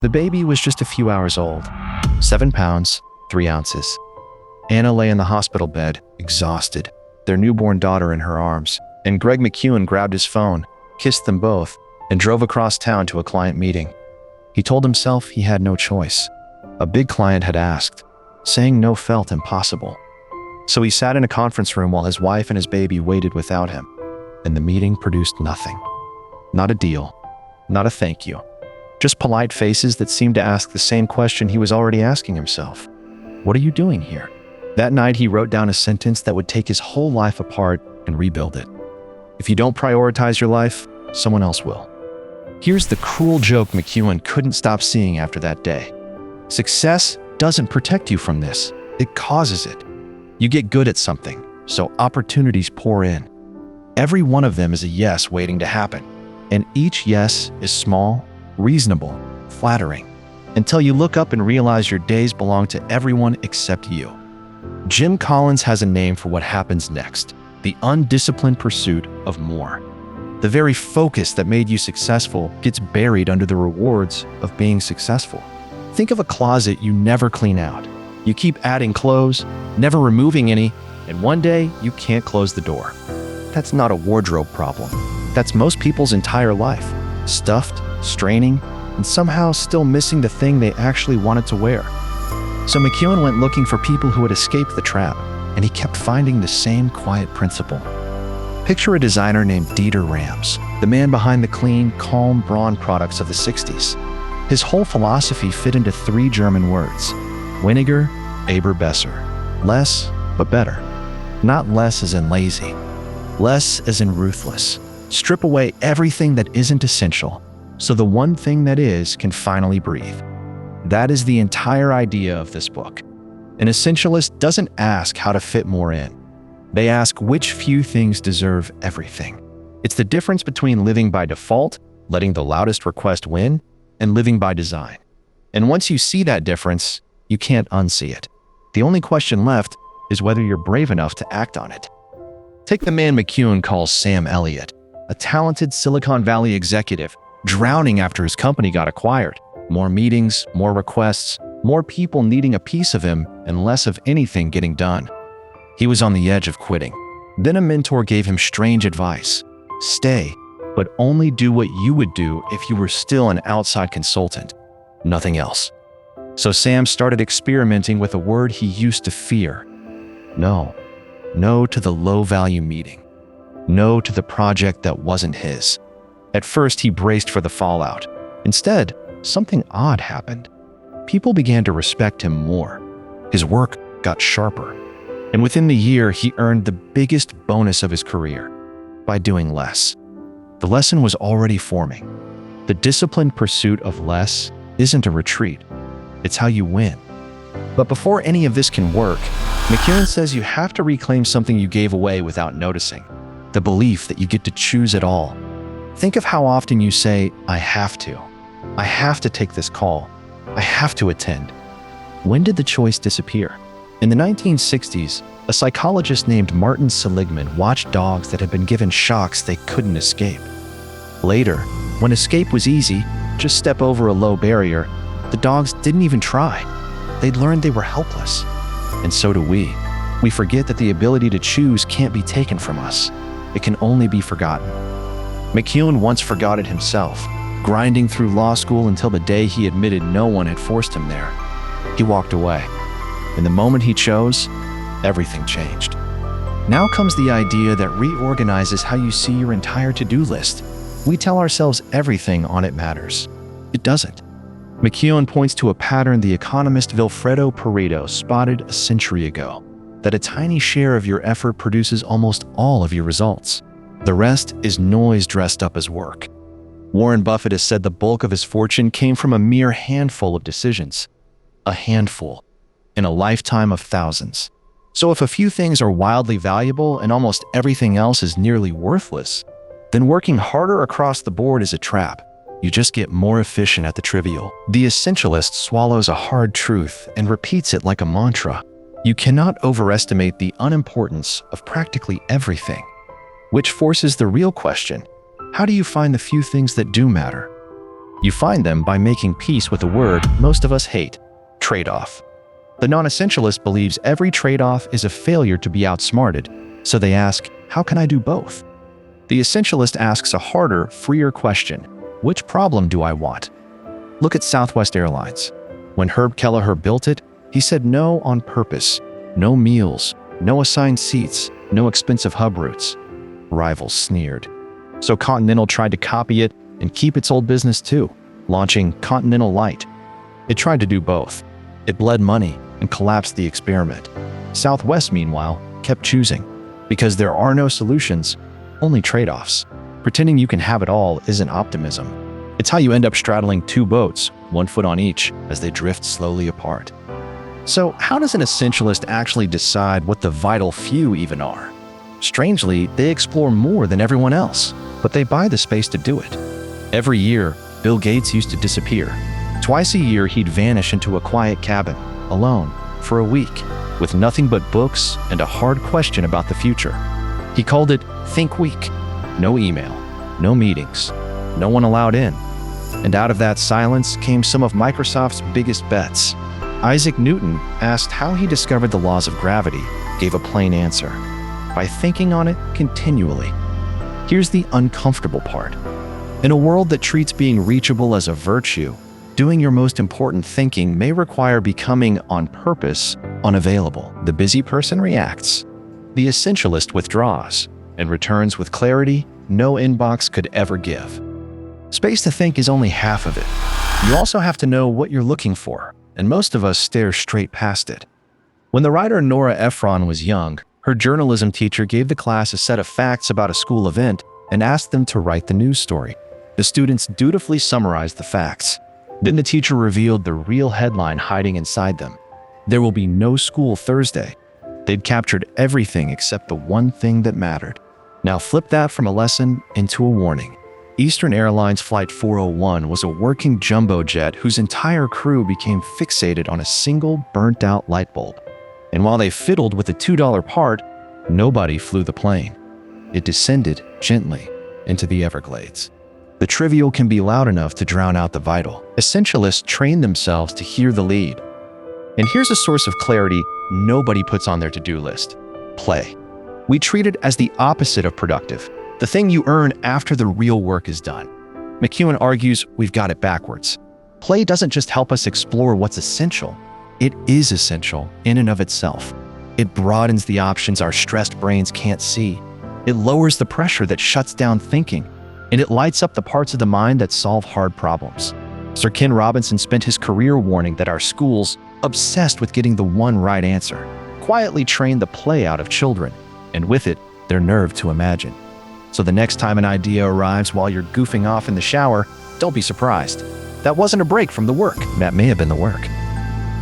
The baby was just a few hours old, 7 pounds, 3 ounces. Anna lay in the hospital bed, exhausted, their newborn daughter in her arms, and Greg McKeown grabbed his phone, kissed them both, and drove across town to a client meeting. He told himself he had no choice. A big client had asked. Saying no felt impossible. So he sat in a conference room while his wife and his baby waited without him, and the meeting produced nothing. Not a deal, not a thank you. Just polite faces that seemed to ask the same question he was already asking himself. What are you doing here? That night he wrote down a sentence that would take his whole life apart and rebuild it. If you don't prioritize your life, someone else will. Here's the cruel joke McKeown couldn't stop seeing after that day. Success doesn't protect you from this, it causes it. You get good at something, so opportunities pour in. Every one of them is a yes waiting to happen, and each yes is small, reasonable, flattering, until you look up and realize your days belong to everyone except you. Jim Collins has a name for what happens next: the undisciplined pursuit of more. The very focus that made you successful gets buried under the rewards of being successful. Think of a closet you never clean out. You keep adding clothes, never removing any, and one day you can't close the door. That's not a wardrobe problem. That's most people's entire life. Stuffed, straining, and somehow still missing the thing they actually wanted to wear. So McKeown went looking for people who had escaped the trap, and he kept finding the same quiet principle. Picture a designer named Dieter Rams, the man behind the clean, calm Braun products of the 60s. His whole philosophy fit into 3 German words: weniger, aber besser. Less, but better. Not less as in lazy. Less as in ruthless. Strip away everything that isn't essential, so the one thing that is can finally breathe. That is the entire idea of this book. An essentialist doesn't ask how to fit more in. They ask which few things deserve everything. It's the difference between living by default, letting the loudest request win, and living by design. And once you see that difference, you can't unsee it. The only question left is whether you're brave enough to act on it. Take the man McKeown calls Sam Elliott, a talented Silicon Valley executive, drowning after his company got acquired. More meetings, more requests, more people needing a piece of him, and less of anything getting done. He was on the edge of quitting. Then a mentor gave him strange advice. Stay, but only do what you would do if you were still an outside consultant. Nothing else. So Sam started experimenting with a word he used to fear. No. No to the low-value meeting. No to the project that wasn't his. At first, he braced for the fallout. Instead, something odd happened. People began to respect him more. His work got sharper. And within the year, he earned the biggest bonus of his career by doing less. The lesson was already forming. The disciplined pursuit of less isn't a retreat. It's how you win. But before any of this can work, McKeown says you have to reclaim something you gave away without noticing. The belief that you get to choose it all. Think of how often you say, I have to take this call. I have to attend. When did the choice disappear? In the 1960s, a psychologist named Martin Seligman watched dogs that had been given shocks they couldn't escape. Later, when escape was easy, just step over a low barrier, the dogs didn't even try. They'd learned they were helpless. And so do we. We forget that the ability to choose can't be taken from us. It can only be forgotten. McKeown once forgot it himself, grinding through law school until the day he admitted no one had forced him there. He walked away. And the moment he chose, everything changed. Now comes the idea that reorganizes how you see your entire to-do list. We tell ourselves everything on it matters. It doesn't. McKeown points to a pattern the economist Vilfredo Pareto spotted a century ago, that a tiny share of your effort produces almost all of your results. The rest is noise dressed up as work. Warren Buffett has said the bulk of his fortune came from a mere handful of decisions. A handful. In a lifetime of thousands. So if a few things are wildly valuable and almost everything else is nearly worthless, then working harder across the board is a trap. You just get more efficient at the trivial. The essentialist swallows a hard truth and repeats it like a mantra. You cannot overestimate the unimportance of practically everything. Which forces the real question: how do you find the few things that do matter? You find them by making peace with a word most of us hate: trade-off. The non-essentialist believes every trade-off is a failure to be outsmarted, so they ask, how can I do both? The essentialist asks a harder, freer question: which problem do I want? Look at Southwest Airlines. When Herb Kelleher built it, he said no on purpose. No meals, no assigned seats, no expensive hub routes. Rivals sneered. So Continental tried to copy it and keep its old business too, launching Continental Light. It tried to do both. It bled money and collapsed the experiment. Southwest, meanwhile, kept choosing. Because there are no solutions, only trade-offs. Pretending you can have it all isn't optimism. It's how you end up straddling two boats, one foot on each, as they drift slowly apart. So how does an essentialist actually decide what the vital few even are? Strangely, they explore more than everyone else, but they buy the space to do it. Every year, Bill Gates used to disappear. Twice a year, he'd vanish into a quiet cabin, alone, for a week, with nothing but books and a hard question about the future. He called it Think Week. No email, no meetings, no one allowed in. And out of that silence came some of Microsoft's biggest bets. Isaac Newton, asked how he discovered the laws of gravity, gave a plain answer: by thinking on it continually. Here's the uncomfortable part. In a world that treats being reachable as a virtue, doing your most important thinking may require becoming, on purpose, unavailable. The busy person reacts. The essentialist withdraws and returns with clarity no inbox could ever give. Space to think is only half of it. You also have to know what you're looking for, and most of us stare straight past it. When the writer Nora Ephron was young, her journalism teacher gave the class a set of facts about a school event and asked them to write the news story. The students dutifully summarized the facts. Then the teacher revealed the real headline hiding inside them: there will be no school Thursday. They'd captured everything except the one thing that mattered. Now flip that from a lesson into a warning. Eastern Airlines Flight 401 was a working jumbo jet whose entire crew became fixated on a single burnt-out light bulb. And while they fiddled with the $2 part, nobody flew the plane. It descended gently into the Everglades. The trivial can be loud enough to drown out the vital. Essentialists train themselves to hear the lead. And here's a source of clarity nobody puts on their to-do list: play. We treat it as the opposite of productive, the thing you earn after the real work is done. McKeown argues we've got it backwards. Play doesn't just help us explore what's essential. It is essential in and of itself. It broadens the options our stressed brains can't see. It lowers the pressure that shuts down thinking, and it lights up the parts of the mind that solve hard problems. Sir Ken Robinson spent his career warning that our schools, obsessed with getting the one right answer, quietly train the play out of children, and with it, their nerve to imagine. So the next time an idea arrives while you're goofing off in the shower, don't be surprised. That wasn't a break from the work. That may have been the work.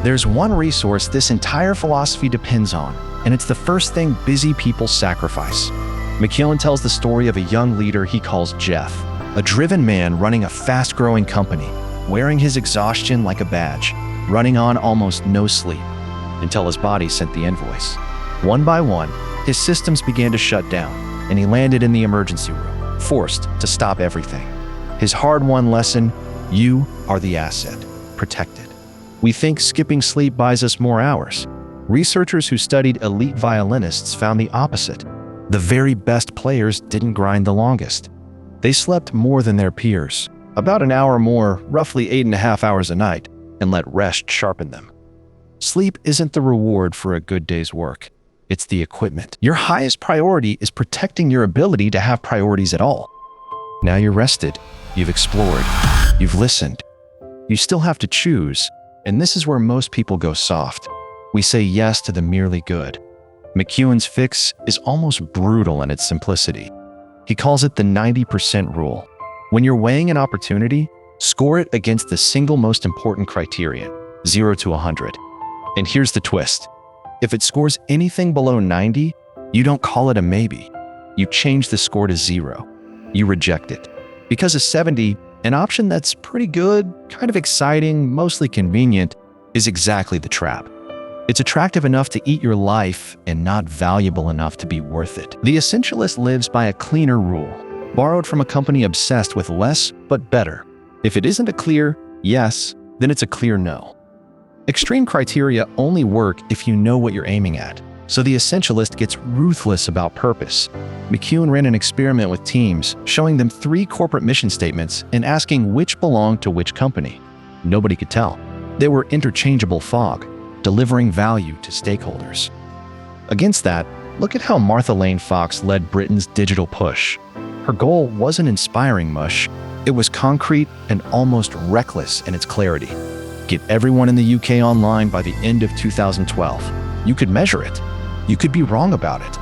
There's one resource this entire philosophy depends on, and it's the first thing busy people sacrifice. McKeown tells the story of a young leader he calls Jeff, a driven man running a fast-growing company, wearing his exhaustion like a badge, running on almost no sleep, until his body sent the invoice. One by one, his systems began to shut down, and he landed in the emergency room, forced to stop everything. His hard-won lesson: you are the asset, protected. We think skipping sleep buys us more hours. Researchers who studied elite violinists found the opposite. The very best players didn't grind the longest. They slept more than their peers, about an hour more, roughly 8.5 hours a night, and let rest sharpen them. Sleep isn't the reward for a good day's work. It's the equipment. Your highest priority is protecting your ability to have priorities at all. Now you're rested, you've explored, you've listened. You still have to choose, and this is where most people go soft. We say yes to the merely good. McKeown's fix is almost brutal in its simplicity. He calls it the 90% rule. When you're weighing an opportunity, score it against the single most important criterion, 0 to 100. And here's the twist. If it scores anything below 90, you don't call it a maybe. You change the score to 0. You reject it. Because a 70, an option that's pretty good, kind of exciting, mostly convenient, is exactly the trap. It's attractive enough to eat your life and not valuable enough to be worth it. The essentialist lives by a cleaner rule, borrowed from a company obsessed with less but better. If it isn't a clear yes, then it's a clear no. Extreme criteria only work if you know what you're aiming at. So the essentialist gets ruthless about purpose. McKeown ran an experiment with teams, showing them 3 corporate mission statements and asking which belonged to which company. Nobody could tell. They were interchangeable fog, delivering value to stakeholders. Against that, look at how Martha Lane Fox led Britain's digital push. Her goal wasn't inspiring mush. It was concrete and almost reckless in its clarity. Get everyone in the UK online by the end of 2012. You could measure it. You could be wrong about it.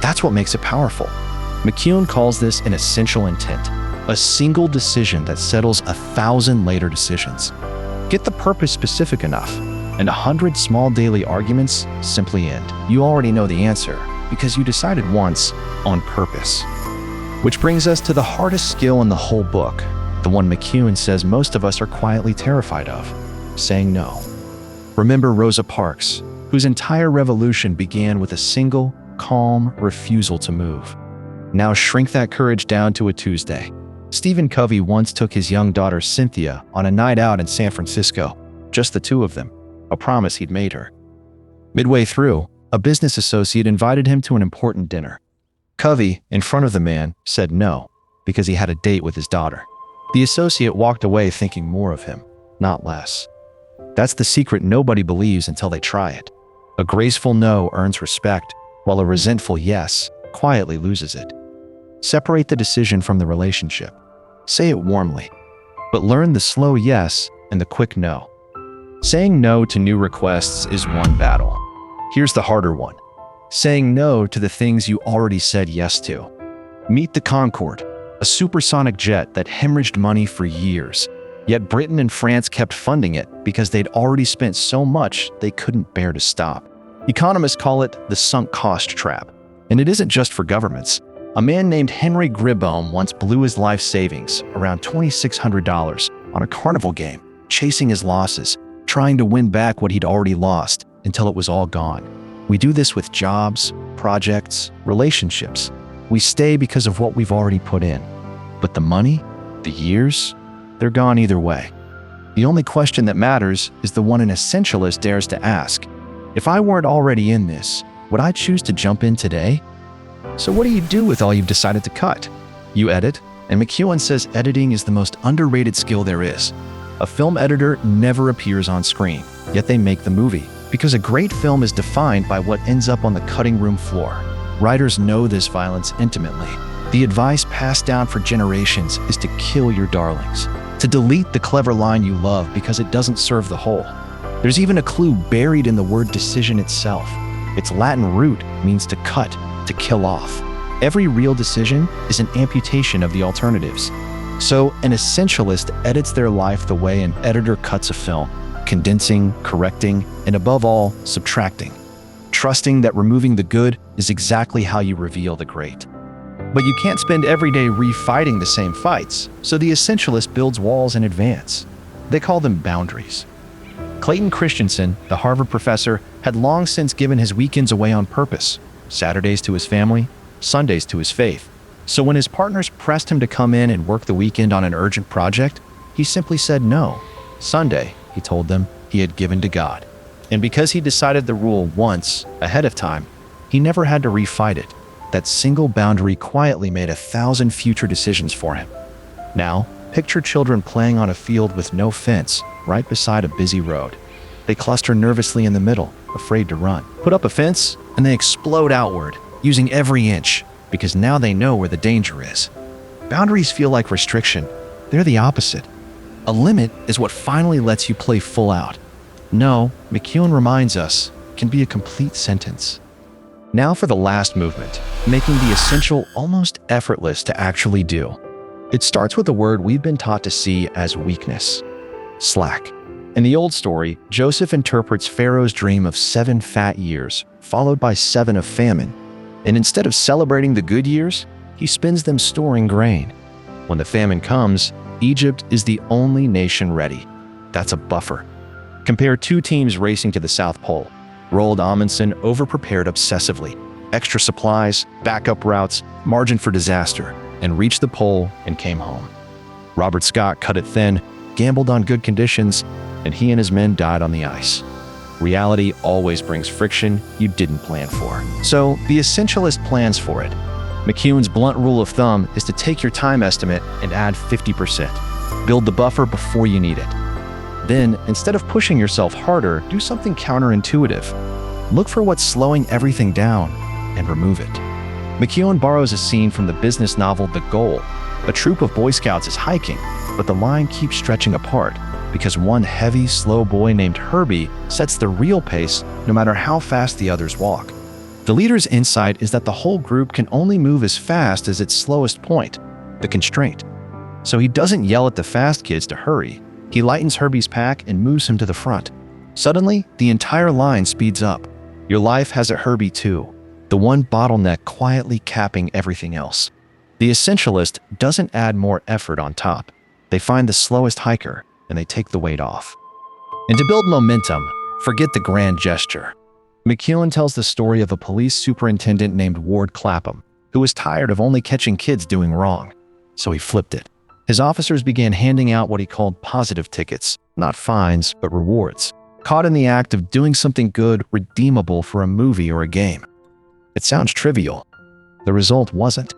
That's what makes it powerful. McKeown calls this an essential intent, a single decision that settles 1,000 later decisions. Get the purpose specific enough, and 100 small daily arguments simply end. You already know the answer because you decided once on purpose. Which brings us to the hardest skill in the whole book, the one McKeown says most of us are quietly terrified of: saying no. Remember Rosa Parks, whose entire revolution began with a single, calm refusal to move. Now shrink that courage down to a Tuesday. Stephen Covey once took his young daughter Cynthia on a night out in San Francisco, just the 2 of them, a promise he'd made her. Midway through, a business associate invited him to an important dinner. Covey, in front of the man, said no, because he had a date with his daughter. The associate walked away thinking more of him, not less. That's the secret nobody believes until they try it. A graceful no earns respect, while a resentful yes quietly loses it. Separate the decision from the relationship. Say it warmly, but learn the slow yes and the quick no. Saying no to new requests is one battle. Here's the harder one: saying no to the things you already said yes to. Meet the Concorde, a supersonic jet that hemorrhaged money for years. Yet Britain and France kept funding it because they'd already spent so much they couldn't bear to stop. Economists call it the sunk cost trap. And it isn't just for governments. A man named Henry Gribbohm once blew his life savings, around $2,600, on a carnival game, chasing his losses, trying to win back what he'd already lost until it was all gone. We do this with jobs, projects, relationships. We stay because of what we've already put in. But the money, the years, they're gone either way. The only question that matters is the one an essentialist dares to ask. If I weren't already in this, would I choose to jump in today? So what do you do with all you've decided to cut? You edit, and McKeown says editing is the most underrated skill there is. A film editor never appears on screen, yet they make the movie, because a great film is defined by what ends up on the cutting room floor. Writers know this violence intimately. The advice passed down for generations is to kill your darlings, to delete the clever line you love because it doesn't serve the whole. There's even a clue buried in the word decision itself. Its Latin root means to cut, to kill off. Every real decision is an amputation of the alternatives. So an essentialist edits their life the way an editor cuts a film, condensing, correcting, and above all, subtracting, trusting that removing the good is exactly how you reveal the great. But you can't spend every day refighting the same fights, so the essentialist builds walls in advance. They call them boundaries. Clayton Christensen, the Harvard professor, had long since given his weekends away on purpose, Saturdays to his family, Sundays to his faith. So when his partners pressed him to come in and work the weekend on an urgent project, he simply said no. Sunday, he told them, he had given to God. And because he decided the rule once, ahead of time, he never had to refight it. That single boundary quietly made 1,000 future decisions for him. Now, picture children playing on a field with no fence, right beside a busy road. They cluster nervously in the middle, afraid to run. Put up a fence, and they explode outward, using every inch, because now they know where the danger is. Boundaries feel like restriction. They're the opposite. A limit is what finally lets you play full out. No, McKeown reminds us, can be a complete sentence. Now for the last movement, making the essential almost effortless to actually do. It starts with a word we've been taught to see as weakness: slack. In the old story, Joseph interprets Pharaoh's dream of 7 fat years, followed by 7 of famine. And instead of celebrating the good years, he spends them storing grain. When the famine comes, Egypt is the only nation ready. That's a buffer. Compare 2 teams racing to the South Pole. Roald Amundsen overprepared obsessively. Extra supplies, backup routes, margin for disaster, and reached the pole and came home. Robert Scott cut it thin, gambled on good conditions, and he and his men died on the ice. Reality always brings friction you didn't plan for. So the essentialist plans for it. McKeown's blunt rule of thumb is to take your time estimate and add 50%. Build the buffer before you need it. Then, instead of pushing yourself harder, do something counterintuitive. Look for what's slowing everything down and remove it. McKeown borrows a scene from the business novel The Goal. A troop of Boy Scouts is hiking, but the line keeps stretching apart because one heavy, slow boy named Herbie sets the real pace no matter how fast the others walk. The leader's insight is that the whole group can only move as fast as its slowest point, the constraint. So he doesn't yell at the fast kids to hurry. He lightens Herbie's pack and moves him to the front. Suddenly, the entire line speeds up. Your life has a Herbie too, the one bottleneck quietly capping everything else. The essentialist doesn't add more effort on top. They find the slowest hiker and they take the weight off. And to build momentum, forget the grand gesture. McKeown tells the story of a police superintendent named Ward Clapham, who was tired of only catching kids doing wrong. So he flipped it. His officers began handing out what he called positive tickets, not fines, but rewards. Caught in the act of doing something good, redeemable for a movie or a game. It sounds trivial. The result wasn't.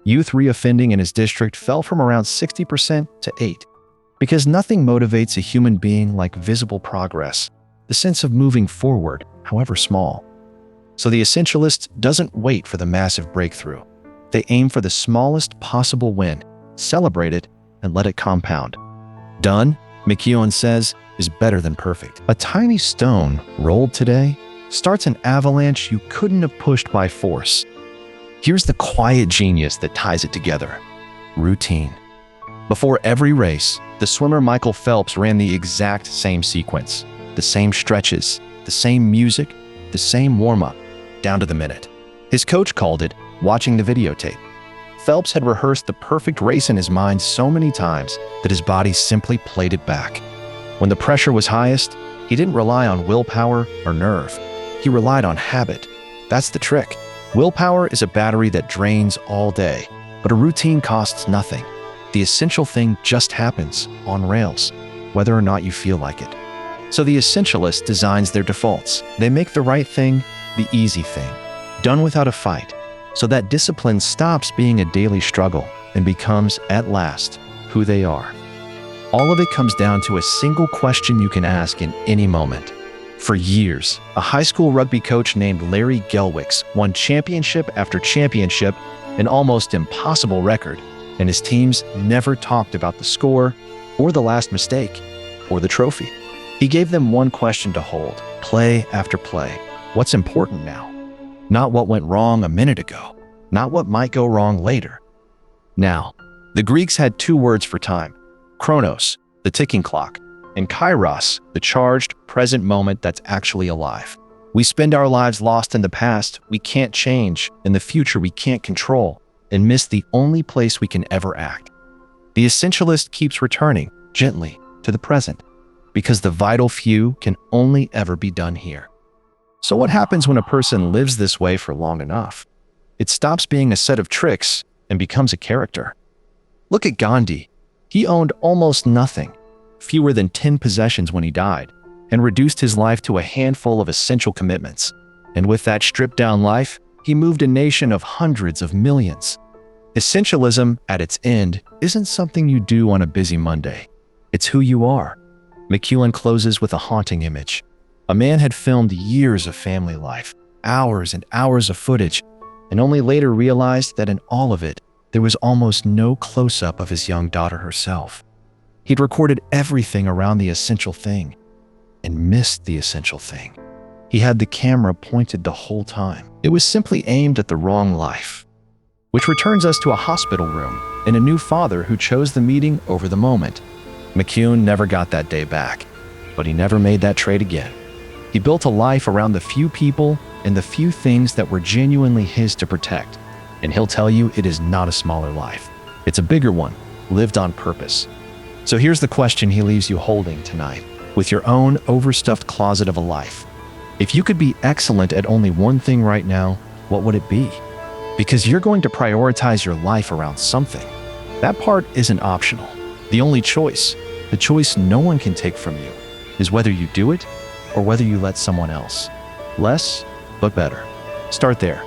Youth reoffending in his district fell from around 60% to 8%. Because nothing motivates a human being like visible progress, the sense of moving forward, however small. So the essentialist doesn't wait for the massive breakthrough. They aim for the smallest possible win, celebrate it, and let it compound. Done, McKeown says, is better than perfect. A tiny stone rolled today starts an avalanche you couldn't have pushed by force. Here's the quiet genius that ties it together. Routine. Before every race, the swimmer Michael Phelps ran the exact same sequence. The same stretches, the same music, the same warm-up, down to the minute. His coach called it watching the videotape. Phelps had rehearsed the perfect race in his mind so many times that his body simply played it back. When the pressure was highest, he didn't rely on willpower or nerve. He relied on habit. That's the trick. Willpower is a battery that drains all day, but a routine costs nothing. The essential thing just happens, on rails, whether or not you feel like it. So the essentialist designs their defaults. They make the right thing the easy thing, done without a fight, so that discipline stops being a daily struggle and becomes, at last, who they are. All of it comes down to a single question you can ask in any moment. For years, a high school rugby coach named Larry Gelwicks won championship after championship, an almost impossible record, and his teams never talked about the score, or the last mistake, or the trophy. He gave them one question to hold, play after play. What's important now? Not what went wrong a minute ago, not what might go wrong later. Now, the Greeks had two words for time: chronos, the ticking clock, and kairos, the charged, present moment that's actually alive. We spend our lives lost in the past we can't change, in the future we can't control, and miss the only place we can ever act. The essentialist keeps returning, gently, to the present, because the vital few can only ever be done here. So what happens when a person lives this way for long enough? It stops being a set of tricks and becomes a character. Look at Gandhi. He owned almost nothing, fewer than 10 possessions when he died, and reduced his life to a handful of essential commitments. And with that stripped-down life, he moved a nation of hundreds of millions. Essentialism, at its end, isn't something you do on a busy Monday. It's who you are. McKeown closes with a haunting image. A man had filmed years of family life, hours and hours of footage, and only later realized that in all of it, there was almost no close-up of his young daughter herself. He'd recorded everything around the essential thing and missed the essential thing. He had the camera pointed the whole time. It was simply aimed at the wrong life. Which returns us to a hospital room and a new father who chose the meeting over the moment. McKeown never got that day back, but he never made that trade again. He built a life around the few people and the few things that were genuinely his to protect. And he'll tell you it is not a smaller life. It's a bigger one, lived on purpose. So here's the question he leaves you holding tonight, with your own overstuffed closet of a life. If you could be excellent at only one thing right now, what would it be? Because you're going to prioritize your life around something. That part isn't optional. The only choice, the choice no one can take from you, is whether you do it or whether you let someone else. Less, but better. Start there.